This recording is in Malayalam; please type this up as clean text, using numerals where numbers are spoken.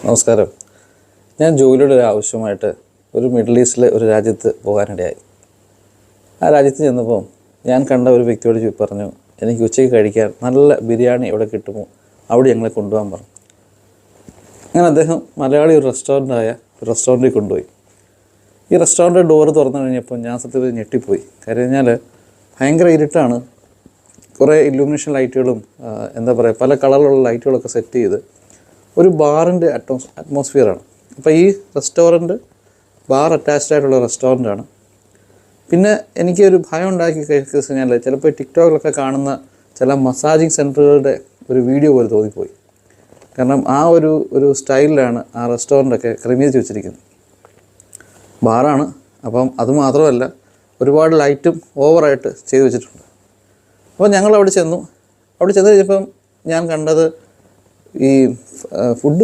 നമസ്കാരം. ഞാൻ ജോലിയുടെ ഒരു ആവശ്യമായിട്ട് ഒരു മിഡിൽ ഈസ്റ്റിലെ ഒരു രാജ്യത്ത് പോകാനിടയായി. ആ രാജ്യത്ത് ചെന്നപ്പോൾ ഞാൻ കണ്ട ഒരു വ്യക്തിയോട് പറഞ്ഞു, എനിക്ക് ഉച്ചയ്ക്ക് കഴിക്കാൻ നല്ല ബിരിയാണി എവിടെ കിട്ടുമോ അവിടെ ഞങ്ങളെ കൊണ്ടുപോകാൻ പറഞ്ഞു. അങ്ങനെ അദ്ദേഹം മലയാളി ഒരു റെസ്റ്റോറൻറ്റിൽ കൊണ്ടുപോയി. ഈ റെസ്റ്റോറൻറ്റ് ഡോറ് തുറന്നു കഴിഞ്ഞപ്പോൾ ഞാൻ സത്യത്തിൽ ഞെട്ടിപ്പോയി. കാര്യം കഴിഞ്ഞാൽ ഭയങ്കര ഇരുട്ടാണ്. കുറേ ഇല്യൂമിനേഷൻ ലൈറ്റുകളും പല കളറിലുള്ള ലൈറ്റുകളൊക്കെ സെറ്റ് ചെയ്ത് ഒരു ബാറിൻ്റെ അറ്റ്മോസ്ഫിയറാണ്. അപ്പോൾ ഈ റെസ്റ്റോറൻറ്റ് ബാർ അറ്റാച്ച്ഡ് ആയിട്ടുള്ള റെസ്റ്റോറൻറ്റാണ്. പിന്നെ എനിക്കൊരു ഭയം ഉണ്ടാക്കി കഴിഞ്ഞാൽ ചിലപ്പോൾ ടിക്ടോക്കിലൊക്കെ കാണുന്ന ചില മസാജിങ് സെൻറ്ററുകളുടെ ഒരു വീഡിയോ പോലെ തോന്നിപ്പോയി. കാരണം ആ ഒരു സ്റ്റൈലിലാണ് ആ റെസ്റ്റോറൻറ്റൊക്കെ ക്രമീകരിച്ച് വെച്ചിരിക്കുന്നത്. ബാറാണ്, അപ്പം അതുമാത്രമല്ല ഒരുപാട് ലൈറ്റും ഓവറായിട്ട് ചെയ്ത് വെച്ചിട്ടുണ്ട്. അപ്പോൾ ഞങ്ങൾ അവിടെ ചെന്ന് കഴിഞ്ഞപ്പം ഞാൻ കണ്ടത് ഈ ഫുഡ്